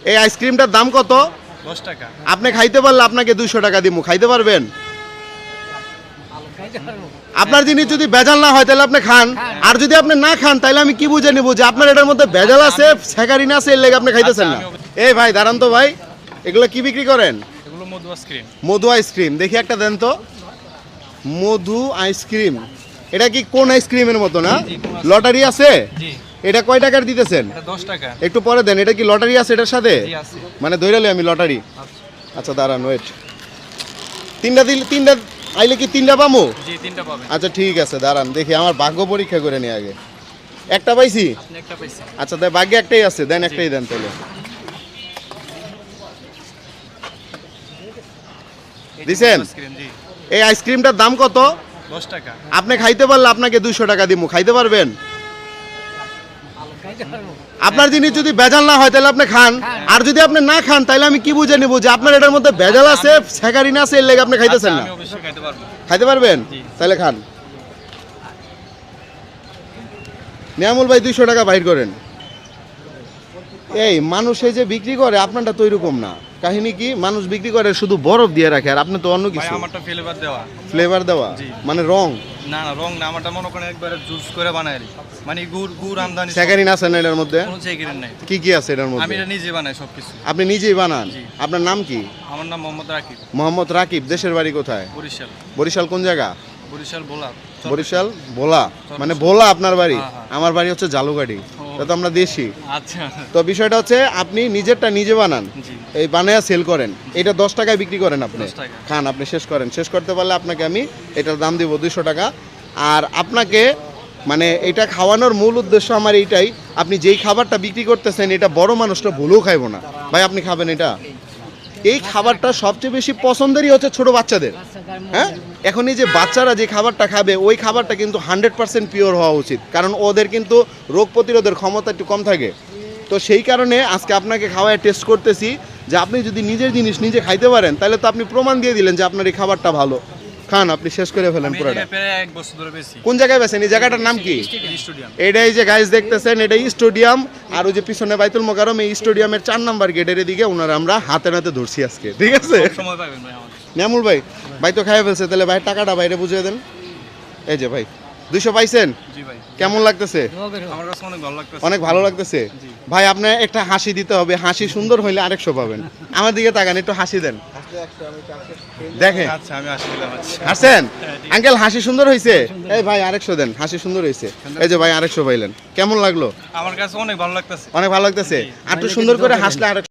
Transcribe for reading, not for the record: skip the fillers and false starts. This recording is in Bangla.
এই আইসক্রিমটার দাম কত? 10 টাকা। আপনি খাইতে পারলে আপনাকে 200 টাকা দিমু, খাইতে পারবেন? আপনার জিনিস যদি ভেজাল না হয় তাহলে আপনি খান, আর যদি আপনি না খান তাহলে আমি কি বুঝে নিব যে আপনার এটার মধ্যে ভেজাল আছে, স্যাকারিন আছে, এর লেগে আপনি খাইতেছেন না? এই ভাই দাঁড়ান তো ভাই, এগুলো কি বিক্রি করেন? এগুলো মধু আইসক্রিম। মধু আইসক্রিম, দেখি একটা দেন তো। মধু আইসক্রিম, এটা কি কোন আইসক্রিমের মতো না? লটারি আছে? জি। এটা কয় টাকার দিতেছেন? এটা 10 টাকা। একটু পরে দেন। এটা কি লটারি আছে এটার সাথে? জি আছে। মানে ধরে আমি লটারি। আচ্ছা। আচ্ছা দাঁড়ান, ওয়েট। তিনটা দিলে, তিনটা আইলে কি তিনটা পামো? জি 3টা পাবেন। আচ্ছা ঠিক আছে, দাঁড়ান দেখি আমার ভাগ্য পরীক্ষা করে নিই আগে। একটা পাইছি? আপনি একটা পাইছেন। আচ্ছা তাই ভাগ্যে একটাই আছে, দেন একটাই দেন তাহলে। দিছেন? আইসক্রিম জি। এই আইসক্রিমটার দাম কত? 10 টাকা। আপনি খাইতে পারলে আপনাকে 200 টাকা দিমু, খাইতে পারবেন? আপনার জিনিস যদি ভেজাল না হয় তাহলে আপনি খান, আর যদি আপনি না খান তাহলে আমি কি বুঝে নিব যে আপনার এটার মধ্যে ভেজাল আছে, স্যাকারিন আছে, এর লেগে আপনি খাইতেছেন না? আমি অবশ্যই খাইতে পারবো। খাইতে পারবেন? জি। তাহলে খান। নিয়ামুল ভাই 200 টাকা বাইর করেন। এই মানুষ এই যে বিক্রি করে আপনারটা তো এরকম না। কাহিনী কি, মানুষ বিক্রি করে শুধু বরফ দিয়ে রাখে, আর আপনি তো অন্য ভাই কিছু আমারটা ফ্লেভার দেওয়া। ফ্লেভার দেওয়া, জি। মানে রং। না না রং না, আমারটা মনে করেন একবারে জুস করে বানাই। মানে গুড় আমদানি। স্যাকারিন আছে না এটার মধ্যে? কোনো চেকিং নাই। কি কি আছে এটার আমি মধ্যে? এটা নিজে বানাই সবকিছু। আপনি নিজেই বানান? জি। আপনার নাম কি? আমার নাম মোহাম্মদ রাকিব। মোহাম্মদ রাকিব। দেশের বাড়ি কোথায়? বরিশাল। বরিশাল কোন জায়গা? বরিশাল বোলা। বরিশাল ভোলা, মানে ভোলা আপনার বাড়ি? হ্যাঁ, হ্যাঁ। আমার বাড়ি হচ্ছে জালুগাড়ি। ও। তো আমরা দেশি। আচ্ছা। তো বিষয়টা হচ্ছে আপনি নিজেরটা নিজে বানান, জি। এই বানায়া সেল করেন, এটা 10 টাকায় বিক্রি করেন আপনি। 10 টাকা। খান, আপনি শেষ করেন। শেষ করতে পারলে আপনাকে আমি এটার দাম দিব 200 টাকা। আর আপনাকে মানে এটা খাওয়ানোর মূল উদ্দেশ্য আমার এইটাই, আপনি যেই খাবারটা বিক্রি করতেছেন এটা বড় মানুষটা ভুলেও খাইবো না। ভাই আপনি খাবেন এটা? এই খাবারটা সবচেয়ে বেশি পছন্দেরই হচ্ছে ছোট বাচ্চাদের। হ্যাঁ, এখন এই যে বাচ্চারা যে খাবারটা খাবে ওই খাবারটা কিন্তু 100% পিওর হওয়া উচিত, কারণ ওদের কিন্তু রোগ প্রতিরোধের ক্ষমতা একটু কম থাকে। তো সেই কারণে আজকে আপনাকে খাওয়ায় টেস্ট করতেছি যে আপনি যদি নিজের জিনিস নিজে খাইতে পারেন তাহলে তো আপনি প্রমাণ দিয়ে দিলেন যে আপনার এই খাবারটা ভালো। খান, আপনি শেষ করে ফেলেন আমি পুরোটা। এটা প্রায় 1 বছর ধরে বেশি। কোন জায়গায় বেছেন? এই জায়গাটার নাম কি? স্টুডিয়াম। এটাই যে গাইস দেখতেছেন, এটাই স্টেডিয়াম। আর ওই যে পিছনে বাইতুল মোকাররম, এই স্টেডিয়ামের 4 নাম্বার গেটের দিকে ওনারা আমরা হাতে নাতে ধরছি আজকে, ঠিক আছে? সময় পাবেন ভাই আমাদের। নিয়ামুল ভাই, ভাই তো খাইয়ে ফেলছে, তাহলে ভাই টাকাটা বাইরে বুঝিয়ে দেন। এই যে ভাই 200 পাইছেন, জি ভাই। কেমন লাগতেছে? আমার কাছে অনেক ভালো লাগতেছে। অনেক ভালো লাগতেছে। জি। ভাই আপনার একটা হাসি দিতে হবে, হাসি সুন্দর হইলে আরেকশো পাবেন। আমার দিকে তাকান, একটু হাসি দেন, দেখেন। আচ্ছা আমি আসি দিলাম। আচ্ছা। হাসেন আঙ্কেল, হাসি সুন্দর হয়েছে। এই ভাই আরেকশো দেন, হাসি সুন্দর হয়েছে। এই যে ভাই আরেকশো পাইলেন, কেমন লাগলো? আমার কাছে অনেক ভালো লাগতেছে। অনেক ভালো লাগতেছে। আর একটু সুন্দর করে হাসলে আরেক